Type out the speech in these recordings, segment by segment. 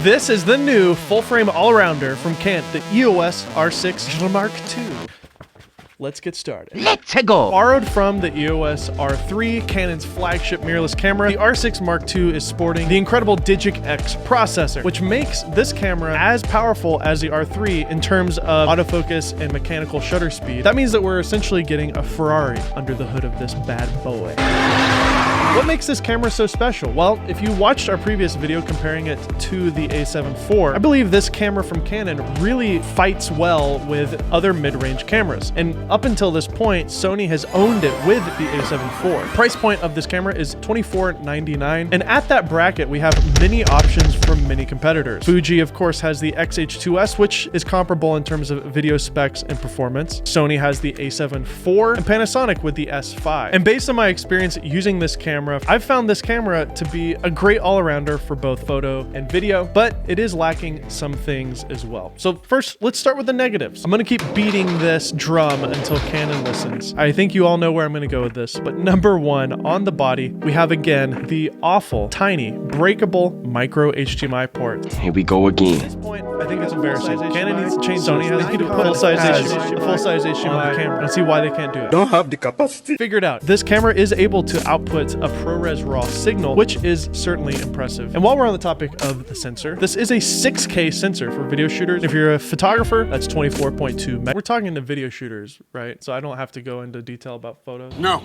This is the new full-frame all-rounder from Canon, the EOS R6 Mkii. Let's get started. Let's go! Borrowed from the EOS R3, Canon's flagship mirrorless camera, the R6 Mark II is sporting the incredible Digic X processor, which makes this camera as powerful as the R3 in terms of autofocus and mechanical shutter speed. That means that we're essentially getting a Ferrari under the hood of this bad boy. What makes this camera so special? Well, if you watched our previous video comparing it to the A7 IV, I believe this camera from Canon really fights well with other mid-range cameras. And up until this point, Sony has owned it with the A7 IV. Price point of this camera is $24.99, and at that bracket, we have many options from many competitors. Fuji, of course, has the X-H2S, which is comparable in terms of video specs and performance. Sony has the A7 IV, and Panasonic with the S5. And based on my experience using this camera, I've found this camera to be a great all-arounder for both photo and video, but it is lacking some things as well. So first, let's start with the negatives. I'm gonna keep beating this drum until Canon listens. I think you all know where I'm gonna go with this, but number one, on the body, we have again the awful, tiny, breakable micro HDMI port. Here we go again. At this point, I think it's embarrassing. Canon needs to change. Sony has to put a full-size HDMI camera and see why they can't do it. Don't have the capacity. Figure it out. This camera is able to output a ProRes RAW signal, which is certainly impressive. And while we're on the topic of the sensor, this is a 6K sensor for video shooters. If you're a photographer, that's 24.2 meg. We're talking to video shooters, right? So I don't have to go into detail about photos. No.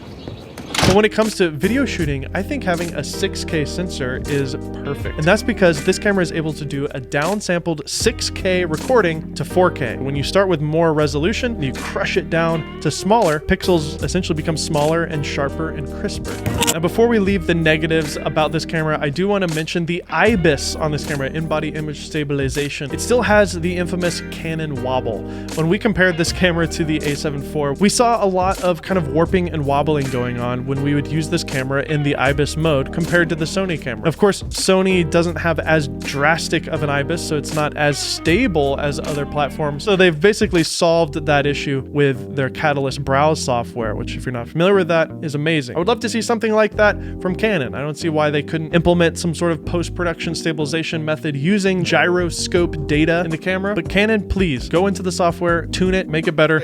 But when it comes to video shooting, I think having a 6K sensor is perfect. And that's because this camera is able to do a downsampled 6K recording to 4K. When you start with more resolution, and you crush it down to smaller, pixels essentially become smaller and sharper and crisper. Now, before we leave the negatives about this camera, I do want to mention the IBIS on this camera, in-body image stabilization. It still has the infamous Canon wobble. When we compared this camera to the A7 IV, we saw a lot of kind of warping and wobbling going on when we would use this camera in the IBIS mode compared to the Sony camera. Of course, Sony doesn't have as drastic of an IBIS, so it's not as stable as other platforms. So they've basically solved that issue with their Catalyst Browse software, which, if you're not familiar with that, is amazing. I would love to see something like that from Canon. I don't see why they couldn't implement some sort of post-production stabilization method using gyroscope data in the camera. But Canon, please go into the software, tune it, make it better.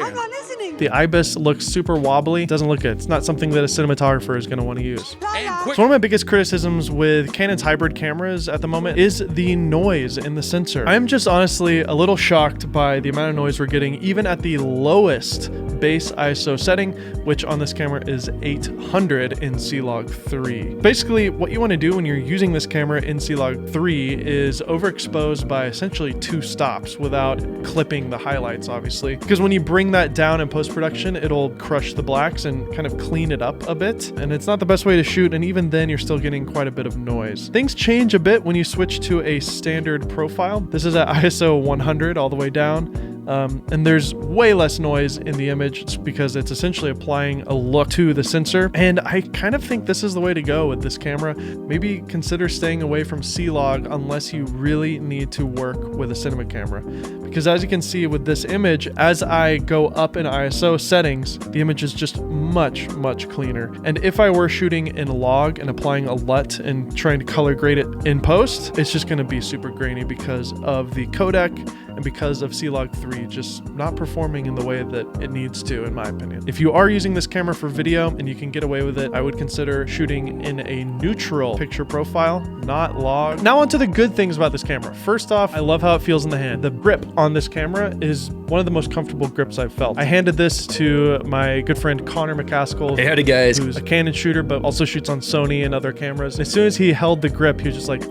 The IBIS looks super wobbly. It doesn't look good. It's not something that a cinematographer is going to want to use. So one of my biggest criticisms with Canon's hybrid cameras at the moment is the noise in the sensor. I'm just honestly a little shocked by the amount of noise we're getting even at the lowest base ISO setting, which on this camera is 800 in C-Log 3. Basically, what you want to do when you're using this camera in C-Log 3 is overexpose by essentially 2 stops without clipping the highlights, obviously. Because when you bring that down in post-production, it'll crush the blacks and kind of clean it up a bit. And it's not the best way to shoot, and even then you're still getting quite a bit of noise. Things change a bit when you switch to a standard profile. This is at ISO 100 all the way down. And there's way less noise in the image because it's essentially applying a look to the sensor. And I kind of think this is the way to go with this camera. Maybe consider staying away from C-Log unless you really need to work with a cinema camera. Because as you can see with this image, as I go up in ISO settings, the image is just much, much cleaner. And if I were shooting in log and applying a LUT and trying to color grade it in post, it's just going to be super grainy because of the codec and because of C-Log 3 just not performing in the way that it needs to, in my opinion. If you are using this camera for video and you can get away with it, I would consider shooting in a neutral picture profile, not log. Now onto the good things about this camera. First off, I love how it feels in the hand. The grip on this camera is one of the most comfortable grips I've felt. I handed this to my good friend Connor McCaskill, Hey, howdy guys. who's a Canon shooter but also shoots on Sony and other cameras. And as soon as he held the grip, he was just like,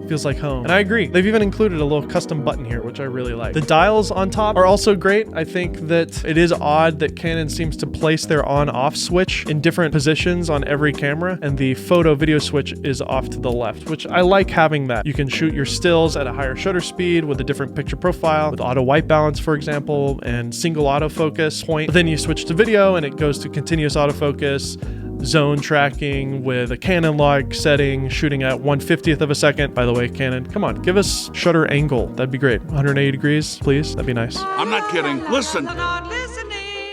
feels like home. And I agree. They've even included a little custom button here, which I really like. The dials on top are also great. I think that it is odd that Canon seems to place their on-off switch in different positions on every camera, and the photo video switch is off to the left, which I like having that. You can shoot your stills at a higher shutter speed with a different picture profile, with auto white balance, for example, and single autofocus point. But then you switch to video and it goes to continuous autofocus, zone tracking with a Canon log setting, shooting at 1/50th of a second. By the way, Canon, come on, give us shutter angle. That'd be great. 180 degrees, please. That'd be nice. I'm not kidding. Listen.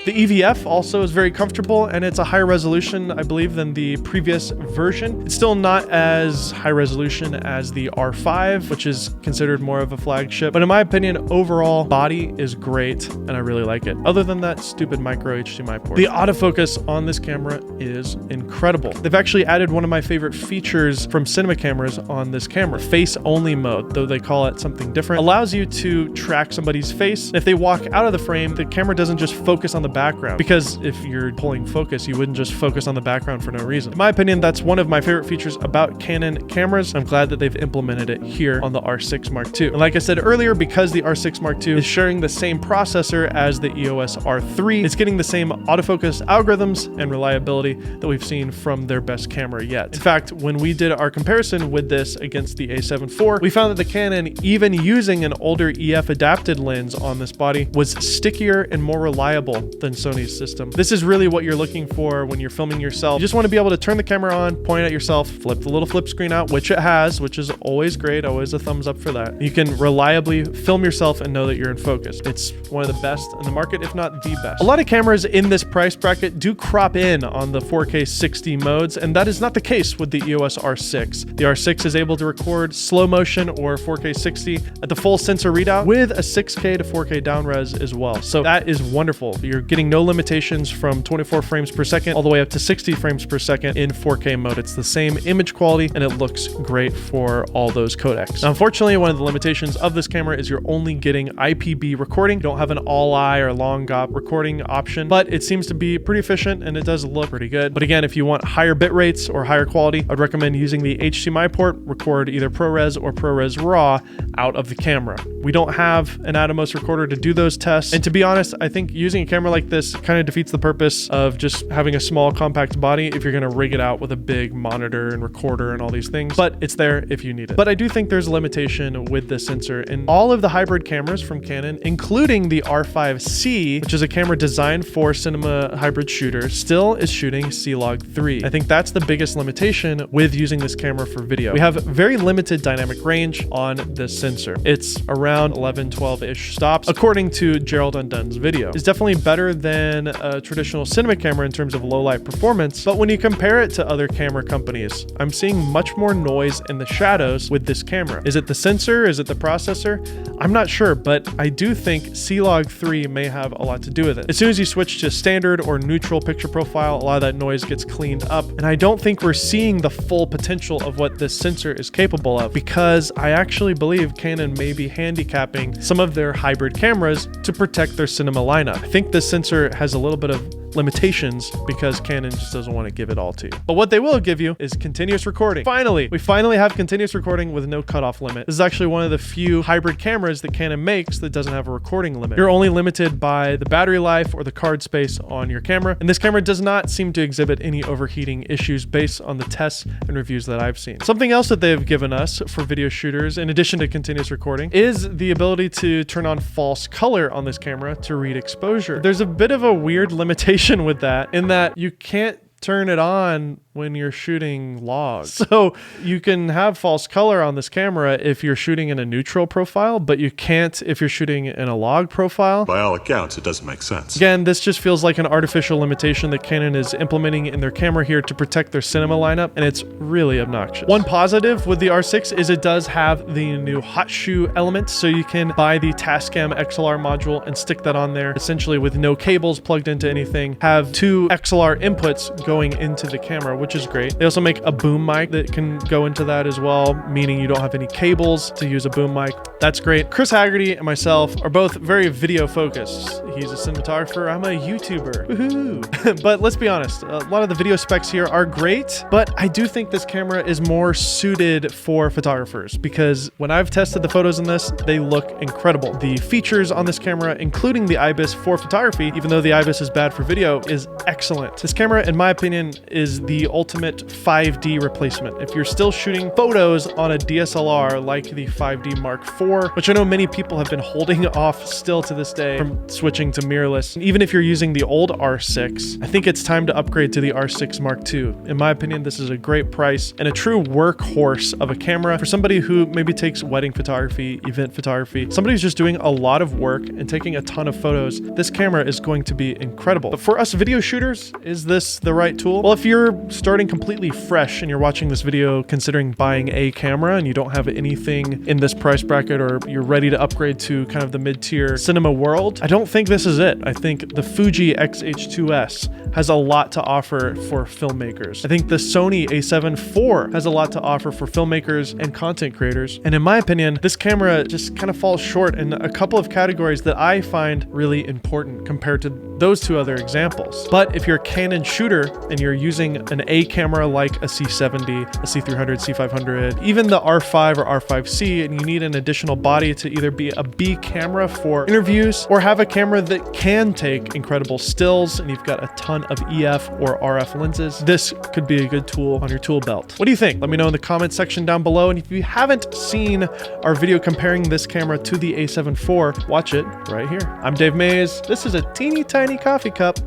The EVF also is very comfortable, and it's a higher resolution, I believe, than the previous version. It's still not as high resolution as the R5, which is considered more of a flagship. But in my opinion, overall, body is great, and I really like it. Other than that stupid micro HDMI port. The autofocus on this camera is incredible. They've actually added one of my favorite features from cinema cameras on this camera. Face only mode, though they call it something different, allows you to track somebody's face. If they walk out of the frame, the camera doesn't just focus on the background, because if you're pulling focus, you wouldn't just focus on the background for no reason. In my opinion, that's one of my favorite features about Canon cameras. I'm glad that they've implemented it here on the R6 Mark II. And like I said earlier, because the R6 Mark II is sharing the same processor as the EOS R3, it's getting the same autofocus algorithms and reliability that we've seen from their best camera yet. In fact, when we did our comparison with this against the A7 IV, we found that the Canon, even using an older EF adapted lens on this body, was stickier and more reliable than Sony's system. This is really what you're looking for when you're filming yourself. You just want to be able to turn the camera on, point at yourself, flip the little flip screen out, which it has, which is always great, always a thumbs up for that. You can reliably film yourself and know that you're in focus. It's one of the best in the market, if not the best. A lot of cameras in this price bracket do crop in on the 4K 60 modes, and that is not the case with the EOS R6. The R6 is able to record slow motion or 4K 60 at the full sensor readout with a 6K to 4K down res as well. So that is wonderful. You're getting no limitations from 24 frames per second all the way up to 60 frames per second in 4K mode. It's the same image quality and it looks great for all those codecs. Now, unfortunately, one of the limitations of this camera is you're only getting IPB recording. You don't have an all-eye or long GOP recording option, but it seems to be pretty efficient and it does look pretty good. But again, if you want higher bit rates or higher quality, I'd recommend using the HDMI port, record either ProRes or ProRes RAW out of the camera. We don't have an Atomos recorder to do those tests. And to be honest, I think using a camera like this kind of defeats the purpose of just having a small compact body if you're going to rig it out with a big monitor and recorder and all these things, but it's there if you need it. But I do think there's a limitation with this sensor, and all of the hybrid cameras from Canon, including the R5C, which is a camera designed for cinema hybrid shooters, still is shooting C-Log 3. I think that's the biggest limitation with using this camera for video. We have very limited dynamic range on this sensor. It's around 11, 12-ish stops, according to Gerald Undun's video. It's definitely better than a traditional cinema camera in terms of low light performance, but when you compare it to other camera companies, I'm seeing much more noise in the shadows with this camera. Is it the sensor? Is it the processor? I'm not sure, but I do think C-Log 3 may have a lot to do with it. As soon as you switch to standard or neutral picture profile, a lot of that noise gets cleaned up, and I don't think we're seeing the full potential of what this sensor is capable of, because I actually believe Canon may be handicapping some of their hybrid cameras to protect their cinema lineup. I think this sensor has a little bit of limitations because Canon just doesn't want to give it all to you. But what they will give you is continuous recording. Finally, we finally have continuous recording with no cutoff limit. This is actually one of the few hybrid cameras that Canon makes that doesn't have a recording limit. You're only limited by the battery life or the card space on your camera, and this camera does not seem to exhibit any overheating issues based on the tests and reviews that I've seen. Something else that they've given us for video shooters, in addition to continuous recording, is the ability to turn on false color on this camera to read exposure. There's a bit of a weird limitation with that, in that you can't turn it on when you're shooting logs. So you can have false color on this camera if you're shooting in a neutral profile, but you can't if you're shooting in a log profile. By all accounts, it doesn't make sense. Again, this just feels like an artificial limitation that Canon is implementing in their camera here to protect their cinema lineup, and it's really obnoxious. One positive with the R6 is it does have the new hot shoe element, so you can buy the Tascam XLR module and stick that on there, essentially with no cables plugged into anything, have two XLR inputs going into the camera, which is great. They also make a boom mic that can go into that as well, meaning you don't have any cables to use a boom mic. That's great. Chris Haggerty and myself are both very video focused. He's a cinematographer, I'm a YouTuber. Woohoo! But let's be honest, a lot of the video specs here are great, but I do think this camera is more suited for photographers, because when I've tested the photos in this, they look incredible. The features on this camera, including the IBIS for photography, even though the IBIS is bad for video, is excellent. This camera, in my opinion, is the ultimate 5D replacement. If you're still shooting photos on a DSLR like the 5D Mark IV, which I know many people have been holding off still to this day from switching switching to mirrorless. And even if you're using the old R6, I think it's time to upgrade to the R6 Mark II. In my opinion, this is a great price and a true workhorse of a camera for somebody who maybe takes wedding photography, event photography, somebody who's just doing a lot of work and taking a ton of photos. This camera is going to be incredible. But for us video shooters, is this the right tool? Well, if you're starting completely fresh and you're watching this video considering buying a camera and you don't have anything in this price bracket, or you're ready to upgrade to kind of the mid-tier cinema world, I don't think this is it. I think the Fuji X-H2S has a lot to offer for filmmakers. I think the Sony a7 IV has a lot to offer for filmmakers and content creators. And in my opinion, this camera just kind of falls short in a couple of categories that I find really important compared to those two other examples. But if you're a Canon shooter and you're using an A camera like a C70, a C300, C500, even the R5 or R5C, and you need an additional body to either be a B camera for interviews or have a camera that can take incredible stills and you've got a ton of EF or RF lenses, this could be a good tool on your tool belt. What do you think? Let me know in the comment section down below. And if you haven't seen our video comparing this camera to the a7 IV, watch it right here. I'm Dave Mays. This is a teeny tiny coffee cup.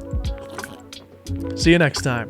See you next time.